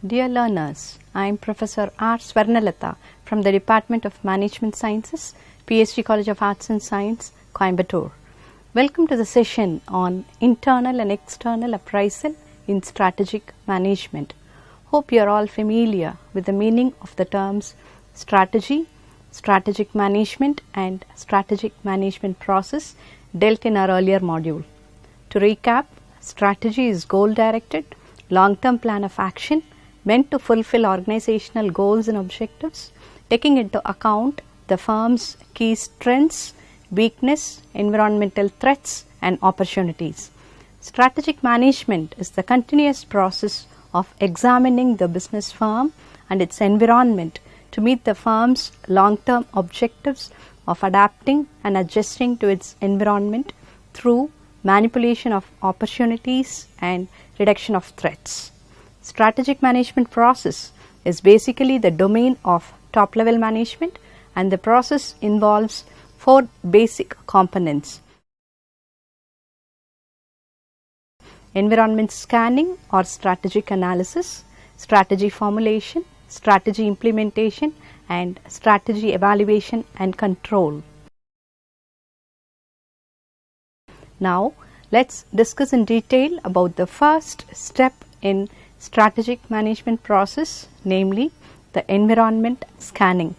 Dear learners, I am Professor R. Swarnalatha from the Department of Management Sciences, PhD College of Arts and Science, Coimbatore. Welcome to the session on internal and external appraisal in strategic management. Hope you are all familiar with the meaning of the terms strategy, strategic management and strategic management process dealt in our earlier module. To recap, strategy is goal-directed, long-term plan of action meant to fulfill organizational goals and objectives, taking into account the firm's key strengths, weakness, environmental threats and opportunities. Strategic management is the continuous process of examining the business firm and its environment to meet the firm's long-term objectives of adapting and adjusting to its environment through manipulation of opportunities and reduction of threats. Strategic management process is basically the domain of top-level management, and the process involves four basic components: environment scanning or strategic analysis, strategy formulation, strategy implementation, and strategy evaluation and control. Now, let's discuss in detail about the first step in strategic management process, namely the environment scanning.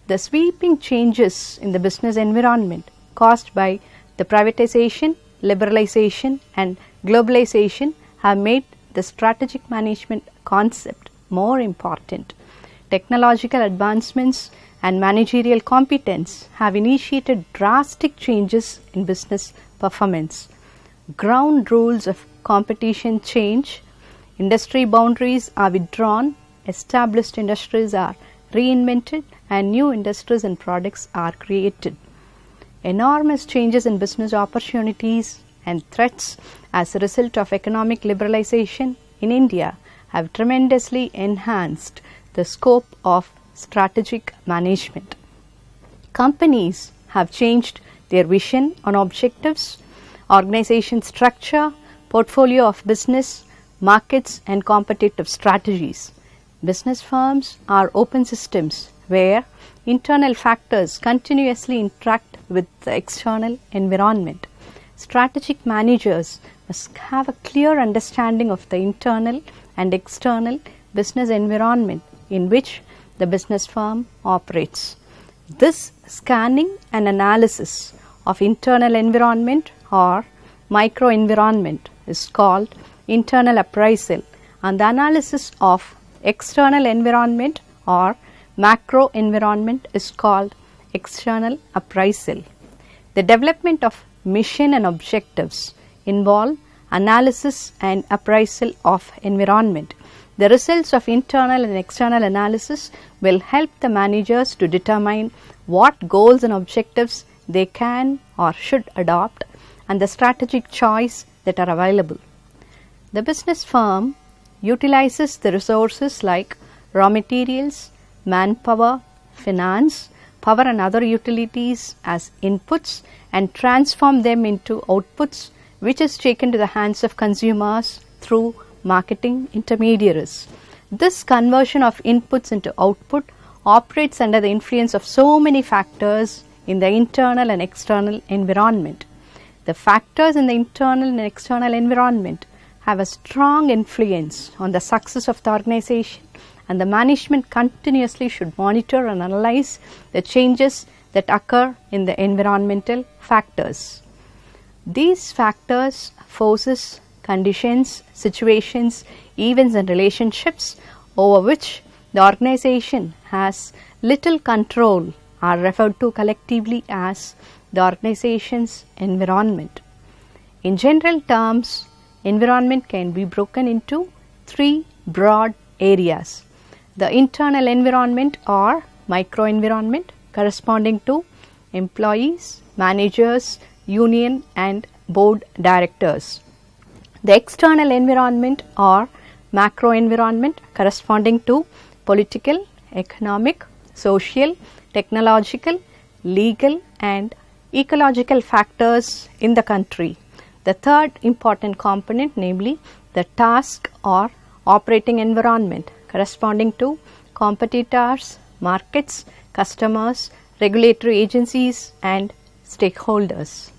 The sweeping changes in the business environment caused by the privatization, liberalization and globalization have made the strategic management concept more important. Technological advancements and managerial competence have initiated drastic changes in business performance. Ground rules of competition change, industry boundaries are withdrawn, established industries are reinvented and new industries and products are created. Enormous changes in business opportunities and threats as a result of economic liberalization in India have tremendously enhanced the scope of strategic management. Companies have changed their vision on objectives, organization structure, portfolio of business, markets and competitive strategies. Business firms are open systems where internal factors continuously interact with the external environment. Strategic managers must have a clear understanding of the internal and external business environment in which the business firm operates. This scanning and analysis of internal environment or microenvironment is called internal appraisal, and the analysis of external environment or macro environment is called external appraisal. The development of mission and objectives involve analysis and appraisal of environment. The results of internal and external analysis will help the managers to determine what goals and objectives they can or should adopt and the strategic choice that are available. The business firm utilizes the resources like raw materials, manpower, finance, power and other utilities as inputs and transform them into outputs, which is taken to the hands of consumers through marketing intermediaries. This conversion of inputs into output operates under the influence of so many factors in the internal and external environment. The factors in the internal and external environment have a strong influence on the success of the organization, and the management continuously should monitor and analyze the changes that occur in the environmental factors. These factors, forces, conditions, situations, events and relationships over which the organization has little control are referred to collectively as the organization's environment. In general terms, environment can be broken into three broad areas: the internal environment or microenvironment corresponding to employees, managers, union and board directors; the external environment or macro environment corresponding to political, economic, social, technological, legal and ecological factors in the country. The third important component, namely the task or operating environment corresponding to competitors, markets, customers, regulatory agencies and stakeholders.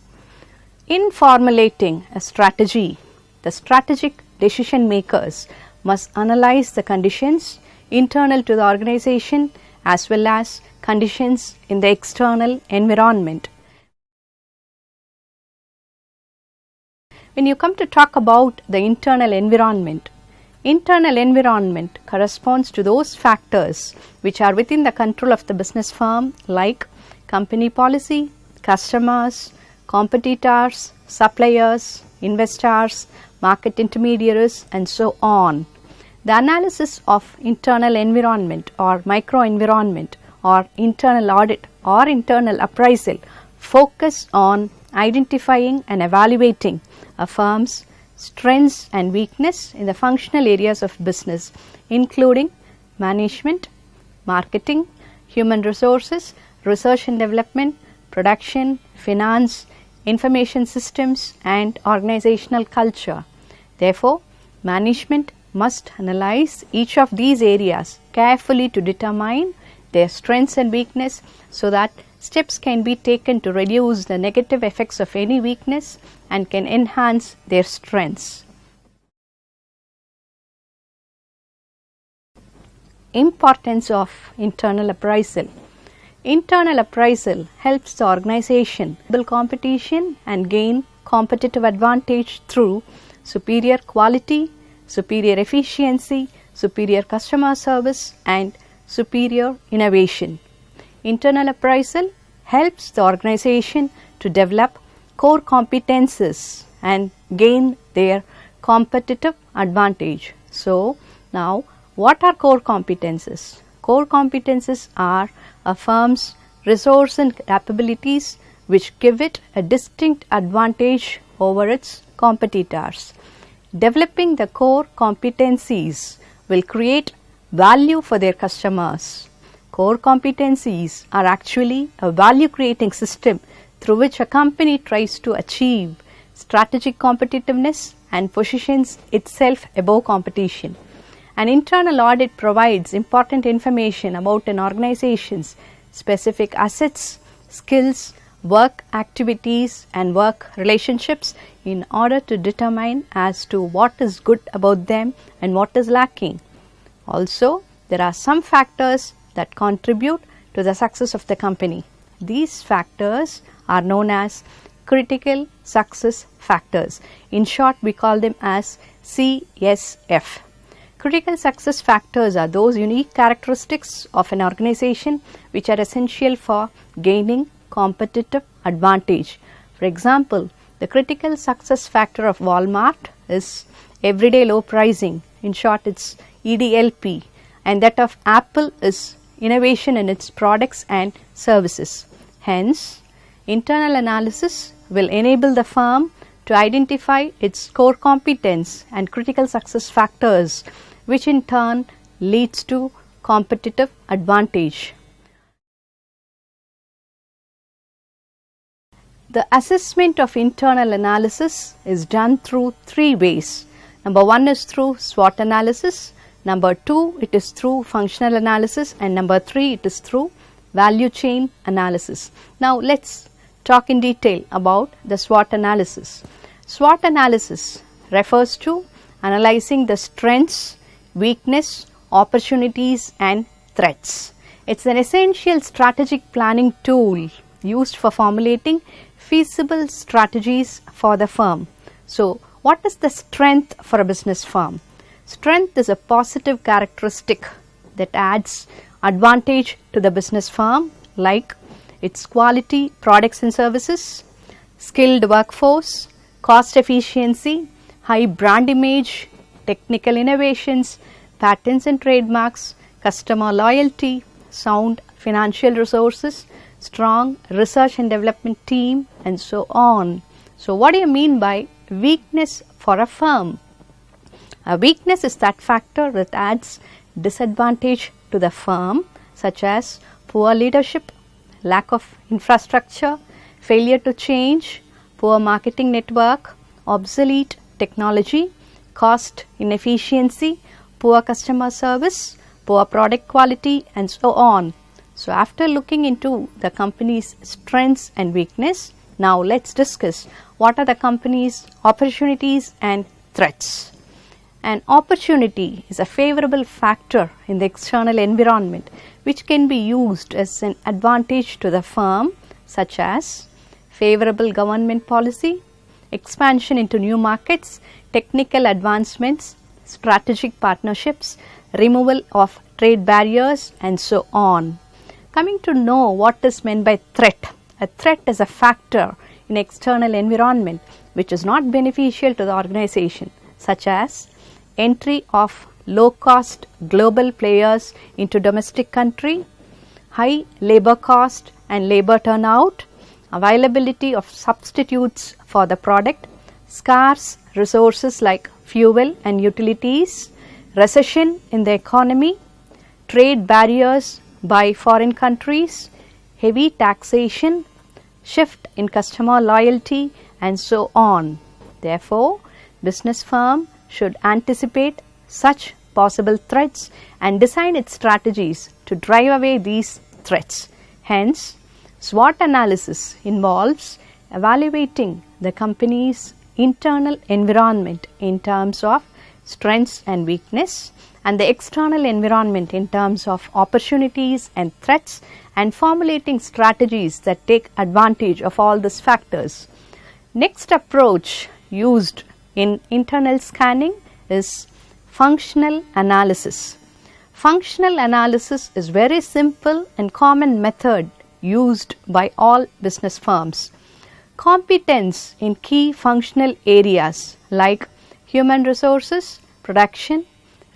In formulating a strategy, the strategic decision makers must analyze the conditions internal to the organization as well as conditions in the external environment. When you come to talk about the internal environment corresponds to those factors which are within the control of the business firm, like company policy, customers, competitors, suppliers, investors, market intermediaries and so on. The analysis of internal environment or microenvironment or internal audit or internal appraisal focus on identifying and evaluating a firm's strengths and weakness in the functional areas of business, including management, marketing, human resources, research and development, production, finance, information systems and organizational culture. Therefore, management must analyze each of these areas carefully to determine their strengths and weakness so that steps can be taken to reduce the negative effects of any weakness and can enhance their strengths. Importance of internal appraisal. Internal appraisal helps the organization build competition and gain competitive advantage through superior quality, superior efficiency, superior customer service and superior innovation. Internal appraisal helps the organization to develop core competences and gain their competitive advantage. So, now what are core competences? Core competences are a firm's resource and capabilities which give it a distinct advantage over its competitors. Developing the core competencies will create value for their customers. Core competencies are actually a value creating system through which a company tries to achieve strategic competitiveness and positions itself above competition. An internal audit provides important information about an organization's specific assets, skills, work activities and work relationships in order to determine as to what is good about them and what is lacking. Also, there are some factors that contribute to the success of the company. These factors are known as critical success factors. In short, we call them as CSF. Critical success factors are those unique characteristics of an organization which are essential for gaining competitive advantage. For example, the critical success factor of Walmart is everyday low pricing. In short, it's EDLP, and that of Apple is innovation in its products and services. Hence, internal analysis will enable the firm to identify its core competence and critical success factors, which in turn leads to competitive advantage. The assessment of internal analysis is done through three ways. Number one is through SWOT analysis, number two it is through functional analysis, and number three it is through value chain analysis. Now let's talk in detail about the SWOT analysis. SWOT analysis refers to analyzing the strengths, weakness, opportunities and threats. It's an essential strategic planning tool used for formulating feasible strategies for the firm. So, what is the strength for a business firm? Strength is a positive characteristic that adds advantage to the business firm, like its quality products and services, skilled workforce, cost efficiency, high brand image, technical innovations, patents and trademarks, customer loyalty, sound financial resources, strong research and development team and so on. So, what do you mean by weakness for a firm? A weakness is that factor that adds disadvantage to the firm, such as poor leadership, lack of infrastructure, failure to change, poor marketing network, obsolete technology, cost inefficiency, poor customer service, poor product quality, and so on. So after looking into the company's strengths and weakness, now let's discuss what are the company's opportunities and threats. An opportunity is a favorable factor in the external environment which can be used as an advantage to the firm, such as favorable government policy, expansion into new markets, technical advancements, strategic partnerships, removal of trade barriers, and so on. Coming to know what is meant by threat. A threat is a factor in external environment which is not beneficial to the organization, such as entry of low-cost global players into domestic country, high labor cost and labor turnout, availability of substitutes for the product, scarce resources like fuel and utilities, recession in the economy, trade barriers by foreign countries, heavy taxation, shift in customer loyalty, and so on. Therefore, business firm should anticipate such possible threats and design its strategies to drive away these threats. Hence, SWOT analysis involves evaluating the company's internal environment in terms of strengths and weakness, and the external environment in terms of opportunities and threats, and formulating strategies that take advantage of all these factors. Next approach used in internal scanning is functional analysis. Functional analysis is very simple and common method used by all business firms. Competence in key functional areas like human resources, production,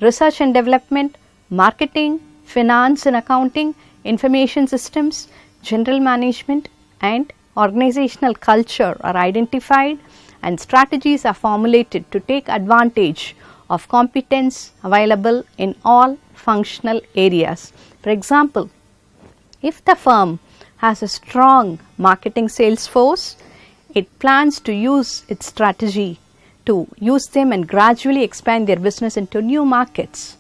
research and development, marketing, finance and accounting, information systems, general management, and organizational culture are identified, and strategies are formulated to take advantage of competence available in all functional areas. For example, if the firm has a strong marketing sales force, it plans to use its strategy to use them and gradually expand their business into new markets.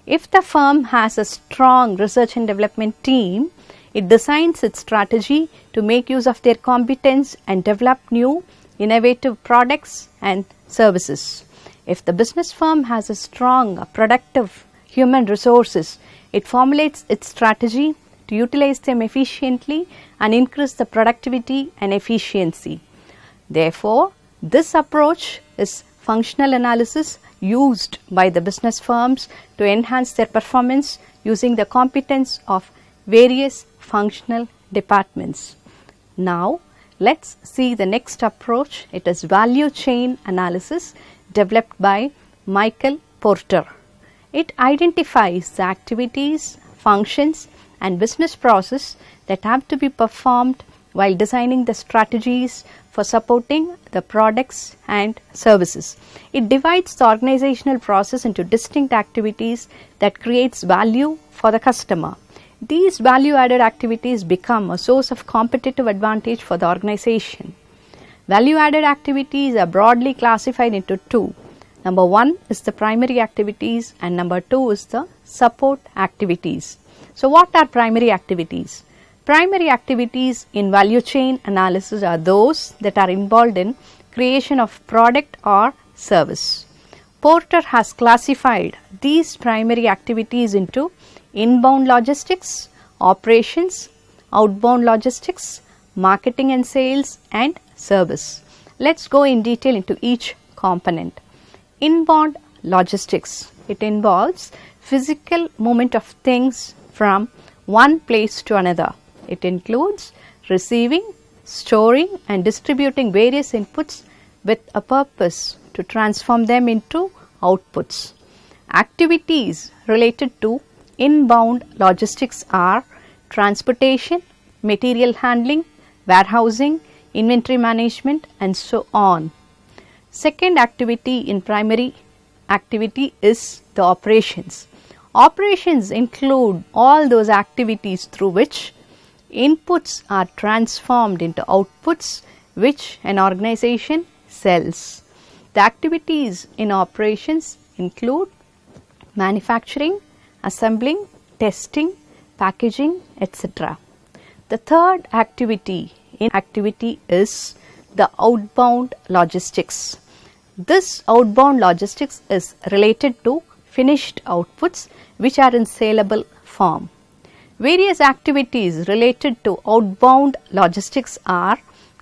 If the firm has a strong research and development team, it designs its strategy to make use of their competence and develop new innovative products and services. If the business firm has a strong productive human resources, it formulates its strategy to utilize them efficiently and increase the productivity and efficiency. Therefore, this approach is functional analysis used by the business firms to enhance their performance using the competence of various functional departments. Now, let's see the next approach. It is value chain analysis developed by Michael Porter. It identifies the activities, functions, and business process that have to be performed while designing the strategies for supporting the products and services. It divides the organizational process into distinct activities that creates value for the customer. These value-added activities become a source of competitive advantage for the organization. Value-added activities are broadly classified into two. Number one is the primary activities and number two is the support activities. So what are primary activities? Primary activities in value chain analysis are those that are involved in creation of product or service. Porter has classified these primary activities into inbound logistics, operations, outbound logistics, marketing and sales, and service. Let's go in detail into each component. Inbound logistics. It involves physical movement of things from one place to another. It includes receiving, storing, and distributing various inputs with a purpose to transform them into outputs. Activities related to inbound logistics are transportation, material handling, warehousing, inventory management, and so on. Second activity in primary activity is the operations. Operations include all those activities through which inputs are transformed into outputs which an organization sells. The activities in operations include manufacturing, assembling, testing, packaging, etc. The third activity is the outbound logistics. This outbound logistics is related to finished outputs which are in saleable form. Various activities related to outbound logistics are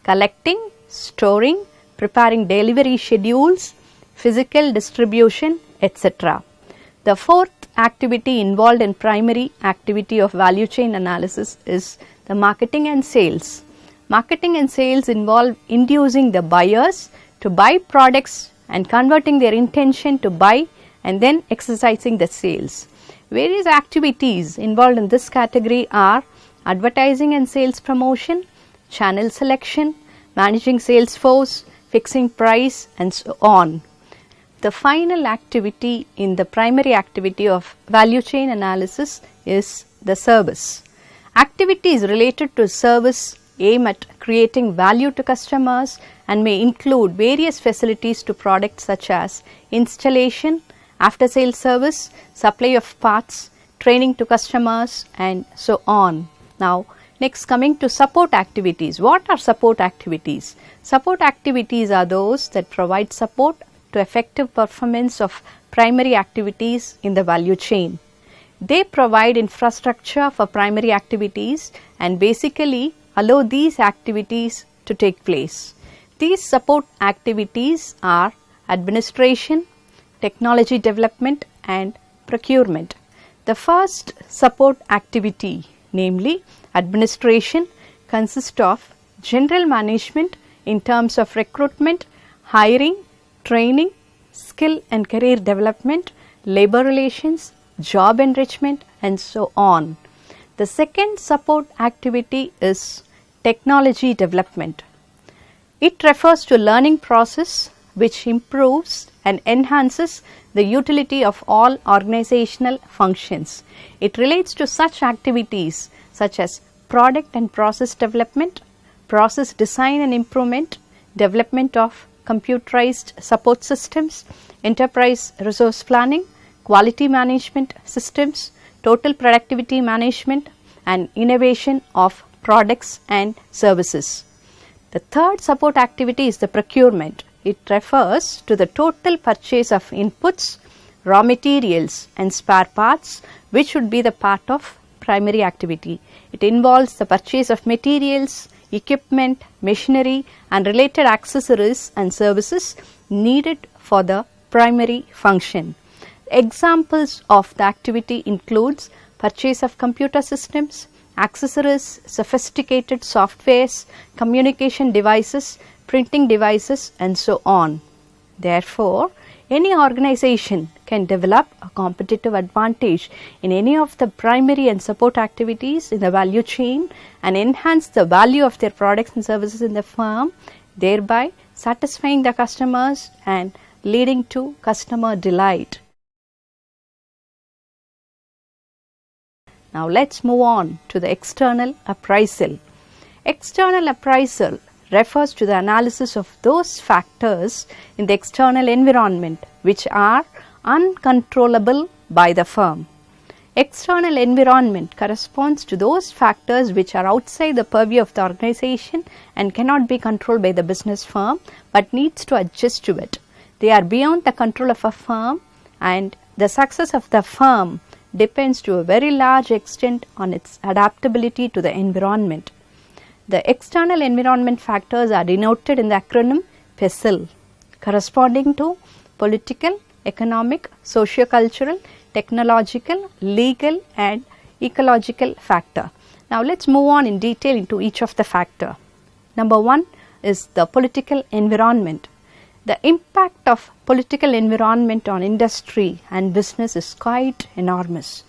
collecting, storing, preparing delivery schedules, physical distribution, etc. The fourth activity involved in primary activity of value chain analysis is the marketing and sales. Marketing and sales involve inducing the buyers to buy products and converting their intention to buy and then exercising the sales. Various activities involved in this category are advertising and sales promotion, channel selection, managing sales force, fixing price, and so on. The final activity in the primary activity of value chain analysis is the service. Activities related to service aim at creating value to customers and may include various facilities to products such as installation, after sales service, supply of parts, training to customers, and so on. Now, next coming to support activities. What are support activities? Support activities are those that provide support to effective performance of primary activities in the value chain. They provide infrastructure for primary activities and basically allow these activities to take place. These support activities are administration, technology development, and procurement. The first support activity, namely administration, consists of general management in terms of recruitment, hiring, training, skill and career development, labor relations, job enrichment, and so on. The second support activity is technology development. It refers to learning process which improves and enhances the utility of all organizational functions. It relates to such activities such as product and process development, process design and improvement, development of computerized support systems, enterprise resource planning, quality management systems, total productivity management, and innovation of products and services. The third support activity is the procurement. It refers to the total purchase of inputs, raw materials, and spare parts, which would be the part of primary activity. It involves the purchase of materials, equipment, machinery, and related accessories and services needed for the primary function. Examples of the activity includes purchase of computer systems, accessories, sophisticated softwares, communication devices, printing devices, and so on. Therefore, any organization can develop a competitive advantage in any of the primary and support activities in the value chain and enhance the value of their products and services in the firm, thereby satisfying the customers and leading to customer delight. Now, let's move on to the external appraisal. External appraisal refers to the analysis of those factors in the external environment which are uncontrollable by the firm. External environment corresponds to those factors which are outside the purview of the organization and cannot be controlled by the business firm but needs to adjust to it. They are beyond the control of a firm, and the success of the firm depends to a very large extent on its adaptability to the environment. The external environment factors are denoted in the acronym PESL, corresponding to political, economic, socio-cultural, technological, legal, and ecological factor. Now, let's move on in detail into each of the factor. Number one is the political environment. The impact of political environment on industry and business is quite enormous.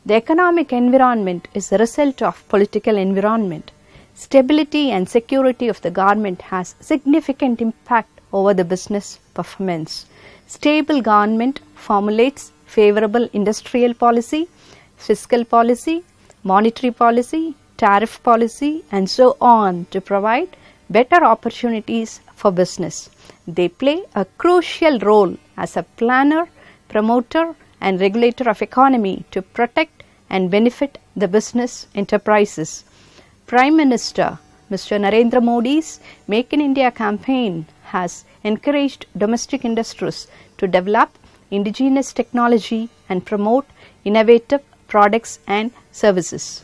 The economic environment is the result of political environment. Stability and security of the government has significant impact over the business performance. Stable government formulates favorable industrial policy, fiscal policy, monetary policy, tariff policy, and so on to provide better opportunities for business. They play a crucial role as a planner, promoter, and regulator of economy to protect and benefit the business enterprises. Prime Minister Mr. Narendra Modi's Make in India campaign has encouraged domestic industries to develop indigenous technology and promote innovative products and services.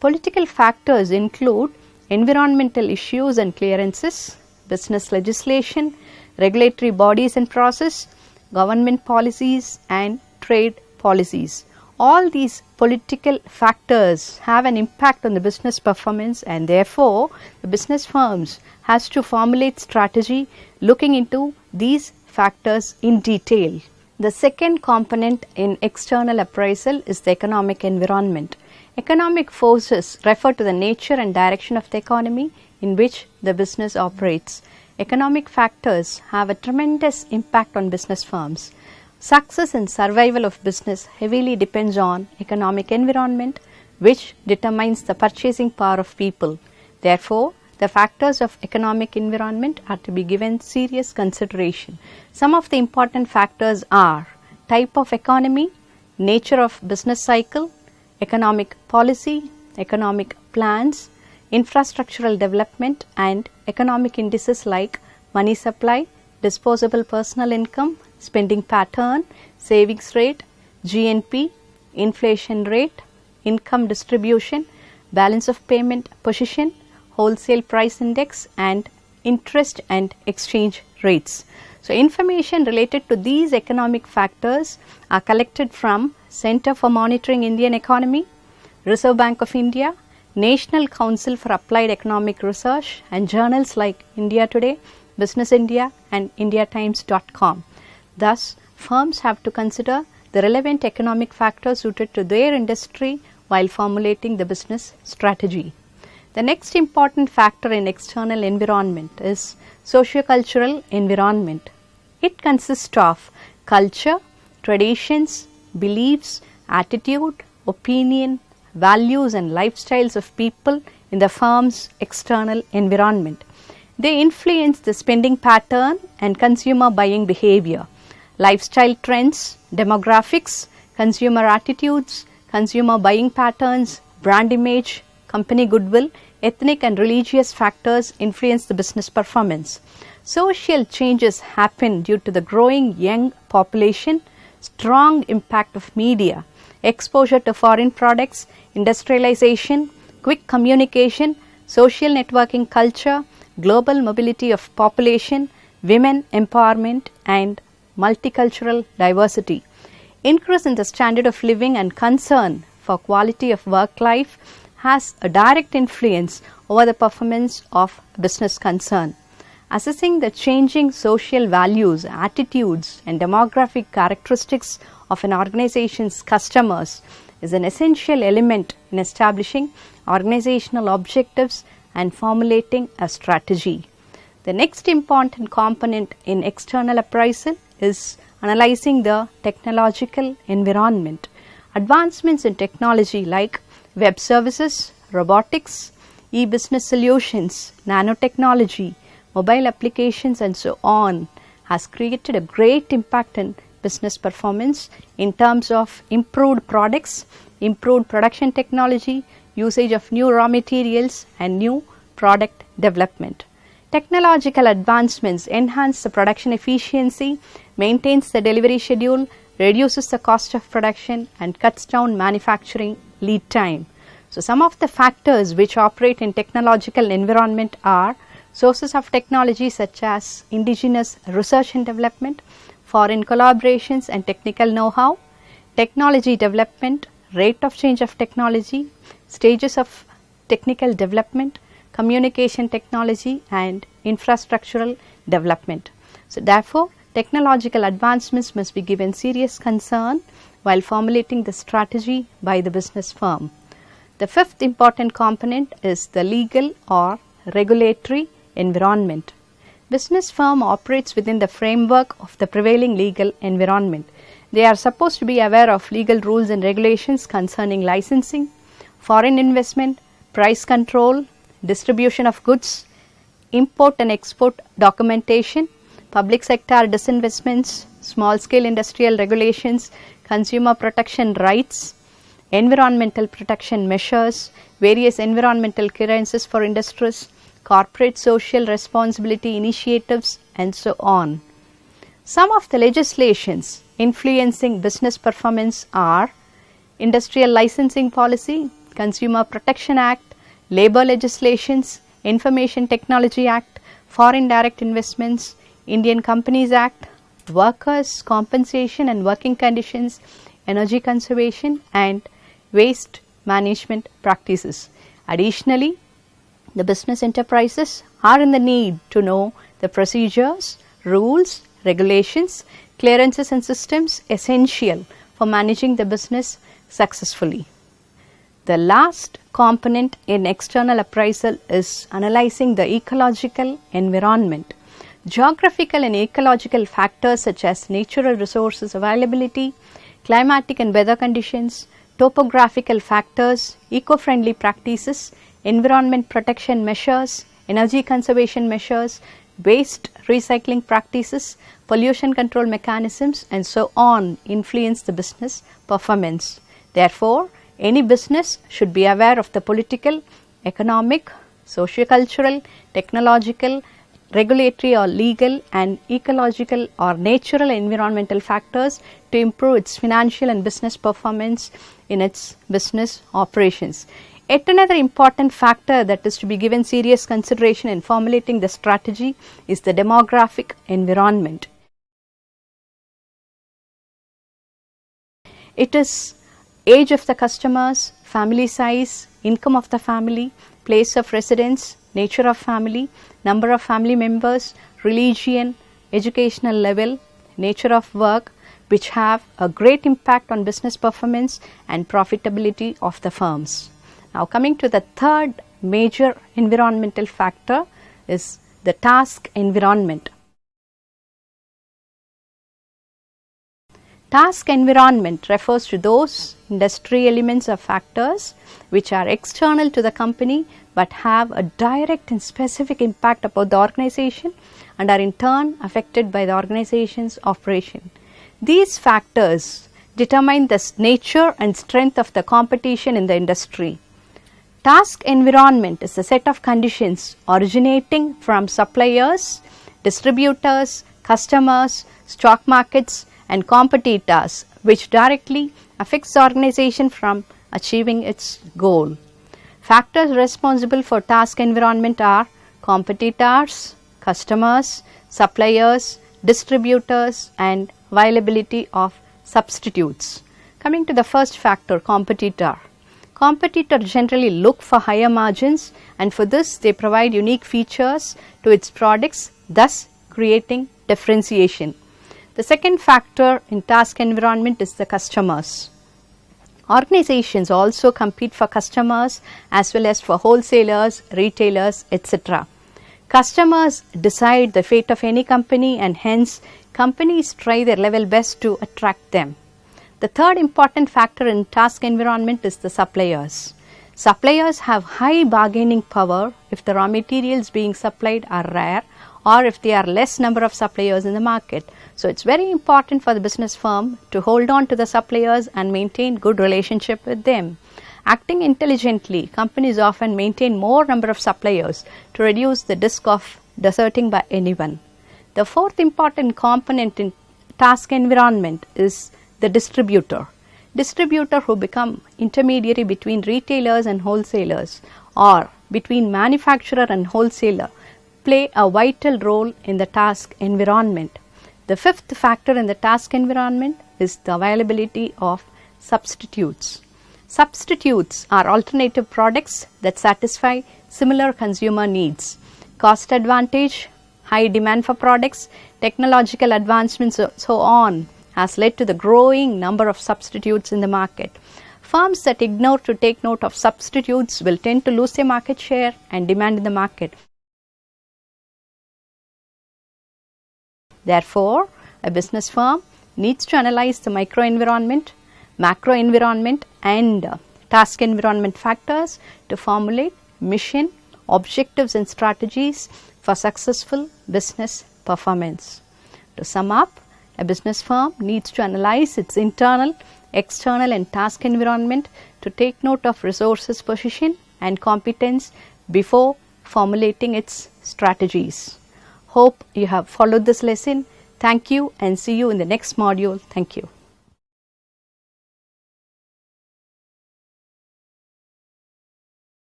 Political factors include environmental issues and clearances, business legislation, regulatory bodies and process, government policies and trade policies. All these political factors have an impact on the business performance, and therefore the business firms has to formulate strategy looking into these factors in detail. The second component in external appraisal is the economic environment. Economic forces refer to the nature and direction of the economy in which the business operates. Economic factors have a tremendous impact on business firms. Success and survival of business heavily depends on economic environment, which determines the purchasing power of people. Therefore, the factors of economic environment are to be given serious consideration. Some of the important factors are type of economy, nature of business cycle, economic policy, economic plans, infrastructural development, and economic indices like money supply, disposable personal income, spending pattern, savings rate, GNP, inflation rate, income distribution, balance of payment position, wholesale price index, and interest and exchange rates. So, information related to these economic factors are collected from Center for Monitoring Indian Economy, Reserve Bank of India, National Council for Applied Economic Research, and journals like India Today, Business India, and IndiaTimes.com. Thus, firms have to consider the relevant economic factors suited to their industry while formulating the business strategy. The next important factor in external environment is socio-cultural environment. It consists of culture, traditions, beliefs, attitude, opinion, values, and lifestyles of people in the firm's external environment. They influence the spending pattern and consumer buying behavior. Lifestyle trends, demographics, consumer attitudes, consumer buying patterns, brand image, company goodwill, ethnic and religious factors influence the business performance. Social changes happen due to the growing young population, strong impact of media, exposure to foreign products, industrialization, quick communication, social networking culture, global mobility of population, women empowerment, and multicultural diversity. Increase in the standard of living and concern for quality of work life has a direct influence over the performance of business concern. Assessing the changing social values, attitudes, and demographic characteristics of an organization's customers is an essential element in establishing organizational objectives and formulating a strategy. The next important component in external appraisal is analyzing the technological environment. Advancements in technology like web services, robotics, e-business solutions, nanotechnology, mobile applications, and so on has created a great impact in business performance in terms of improved products, improved production technology, usage of new raw materials, and new product development. Technological advancements enhance the production efficiency, maintains the delivery schedule, reduces the cost of production, and cuts down manufacturing lead time. So, some of the factors which operate in technological environment are sources of technology such as indigenous research and development, foreign collaborations and technical know-how, technology development, rate of change of technology, stages of technical development, communication technology, and infrastructural development. So, therefore, technological advancements must be given serious concern while formulating the strategy by the business firm. The fifth important component is the legal or regulatory environment. Business firm operates within the framework of the prevailing legal environment. They are supposed to be aware of legal rules and regulations concerning licensing, foreign investment, price control, distribution of goods, import and export documentation, public sector disinvestments, small scale industrial regulations, consumer protection rights, environmental protection measures, various environmental clearances for industries, corporate social responsibility initiatives, and so on. Some of the legislations influencing business performance are Industrial Licensing Policy, Consumer Protection Act, Labour legislations, Information Technology Act, Foreign Direct Investments, Indian Companies Act, Workers' Compensation and Working Conditions, Energy Conservation, and Waste Management Practices. Additionally, the business enterprises are in the need to know the procedures, rules, regulations, clearances and systems essential for managing the business successfully. The last component in external appraisal is analyzing the ecological environment. Geographical and ecological factors such as natural resources availability, climatic and weather conditions, topographical factors, eco-friendly practices, environment protection measures, energy conservation measures, waste recycling practices, pollution control mechanisms, and so on influence the business performance. Therefore, any business should be aware of the political, economic, socio-cultural, technological, regulatory or legal, and ecological or natural environmental factors to improve its financial and business performance in its business operations. Yet another important factor that is to be given serious consideration in formulating the strategy is the demographic environment. It is age of the customers, family size, income of the family, place of residence, nature of family, number of family members, religion, educational level, nature of work, which have a great impact on business performance and profitability of the firms. Now coming to the third major environmental factor is the task environment. Task environment refers to those industry elements or factors which are external to the company but have a direct and specific impact upon the organization and are in turn affected by the organization's operation. These factors determine the nature and strength of the competition in the industry. Task environment is a set of conditions originating from suppliers, distributors, customers, stock markets, and competitors which directly affects the organization from achieving its goal. Factors responsible for task environment are competitors, customers, suppliers, distributors, and availability of substitutes. Coming to the first factor, competitor. Competitors generally look for higher margins, and for this they provide unique features to its products, thus creating differentiation. The second factor in task environment is the customers. Organizations also compete for customers as well as for wholesalers, retailers, etc. Customers decide the fate of any company, and hence companies try their level best to attract them. The third important factor in task environment is the suppliers. Suppliers have high bargaining power if the raw materials being supplied are rare or if there are less number of suppliers in the market. So it's very important for the business firm to hold on to the suppliers and maintain good relationship with them. Acting intelligently, companies often maintain more number of suppliers to reduce the risk of deserting by anyone. The fourth important component in task environment is the distributor. Distributor who become intermediary between retailers and wholesalers or between manufacturer and wholesaler play a vital role in the task environment. The fifth factor in the task environment is the availability of substitutes. Substitutes are alternative products that satisfy similar consumer needs. Cost advantage, high demand for products, technological advancements, so on has led to the growing number of substitutes in the market. Firms that ignore to take note of substitutes will tend to lose their market share and demand in the market. Therefore, a business firm needs to analyze the microenvironment, macroenvironment, and task environment factors to formulate mission, objectives, and strategies for successful business performance. To sum up, a business firm needs to analyze its internal, external and task environment to take note of resources position and competence before formulating its strategies. Hope you have followed this lesson. Thank you and see you in the next module. Thank you.